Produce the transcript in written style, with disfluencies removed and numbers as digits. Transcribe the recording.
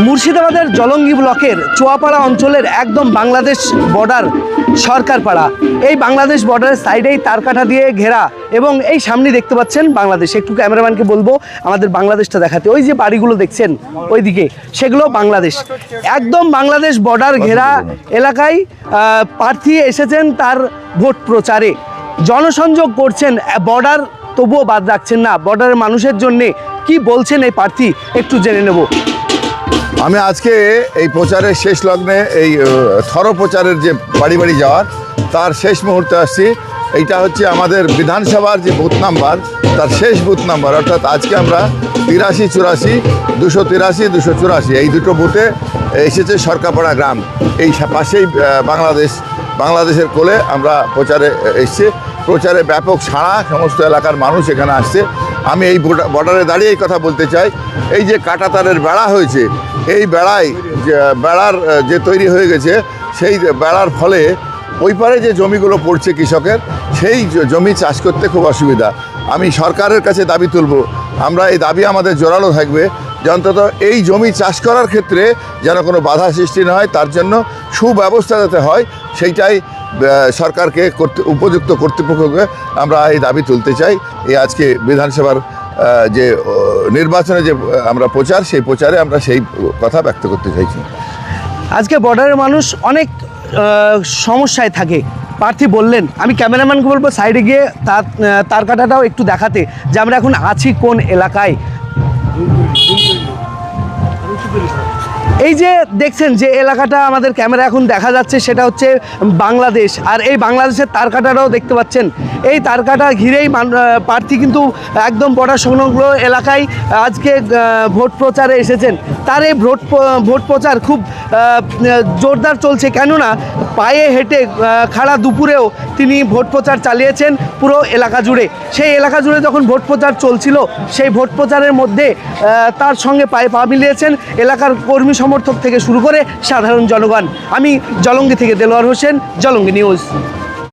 মুর্শিদাবাদের জলঙ্গি ব্লকের চুয়াপাড়া অঞ্চলের একদম বাংলাদেশ বর্ডার সরকারপাড়া। এই বাংলাদেশ বর্ডারের সাইডেই তারকাঠা দিয়ে ঘেরা এবং এই সামনে দেখতে পাচ্ছেন বাংলাদেশ। একটু ক্যামেরাম্যানকে বলবো আমাদের বাংলাদেশটা দেখাতে। ওই যে বাড়িগুলো দেখছেন ওইদিকে, সেগুলো বাংলাদেশ। একদম বাংলাদেশ বর্ডার ঘেরা এলাকায় প্রার্থী এসেছেন তার ভোট প্রচারে, জনসংযোগ করছেন। বর্ডার তবুও বাদ রাখছেন না। বর্ডারের মানুষের জন্যে কি বলছেন এই প্রার্থী একটু জেনে নেব। আমি আজকে এই প্রচারের শেষ লগ্নে এই থর প্রচারের যে বাড়ি বাড়ি যাওয়ার তার শেষ মুহূর্তে আসছি। এইটা হচ্ছে আমাদের বিধানসভার যে বুথ নাম্বার, তার শেষ বুথ নাম্বার, অর্থাৎ আজকে আমরা 83, 84, 283, 284 এই দুটো বুথে এসেছে সরকারপাড়া গ্রাম। এই পাশেই বাংলাদেশের কোলে আমরা প্রচারে এসেছি। প্রচারে ব্যাপক সাড়া, সমস্ত এলাকার মানুষ এখানে আসছে। আমি এই বর্ডারে দাঁড়িয়ে এই কথা বলতে চাই, এই যে কাঁটাতারের বেড়া হয়েছে, এই বেড়ার যে তৈরি হয়ে গেছে, সেই বেড়ার ফলে ওই পারে যে জমিগুলো পড়ছে কৃষকের, সেই জমি চাষ করতে খুব অসুবিধা। আমি সরকারের কাছে দাবি তুলব, আমরা এই দাবি আমাদের জোরালো থাকবে যে অন্তত এই জমি চাষ করার ক্ষেত্রে যেন কোনো বাধা সৃষ্টি না হয়, তার জন্য সুব্যবস্থা যাতে হয়, সেইটাই সরকারকে উপযুক্ত কর্তৃপক্ষকে আমরা এই দাবি তুলতে চাই। এই আজকে বিধানসভার যে নির্বাচনে যে আমরা প্রচার, সেই প্রচারে আমরা সেই কথা ব্যক্ত করতে চাইছি। আজকে বর্ডারের মানুষ অনেক সমস্যায় থাকে, প্রার্থী বললেন। আমি ক্যামেরাম্যানকে বলবো সাইডে গিয়ে তার কাটাটাও একটু দেখাতে যে আমরা এখন আছি কোন এলাকায়। এই যে দেখছেন যে এলাকাটা আমাদের ক্যামেরা এখন দেখা যাচ্ছে, সেটা হচ্ছে বাংলাদেশ। আর এই বাংলাদেশের তারকাটাটাও দেখতে পাচ্ছেন। এই তারকাটা ঘিরেই প্রার্থী কিন্তু একদম বর্ডার সংলগ্ন এলাকায় আজকে ভোট প্রচারে এসেছেন। তার এই ভোট প্রচার খুব জোরদার চলছে, কেননা পায়ে হেঁটে খাড়া দুপুরেও তিনি ভোট প্রচার চালিয়েছেন পুরো এলাকা জুড়ে। সেই এলাকা জুড়ে যখন ভোট প্রচার চলছিল, সেই ভোট প্রচারের মধ্যে তার সঙ্গে পায়ে পা মিলিয়েছেন এলাকার কর্মী সমর্থক থেকে শুরু করে সাধারণ জনগণ। আমি জলঙ্গি থেকে দেলোয়ার হোসেন, জলঙ্গি নিউজ।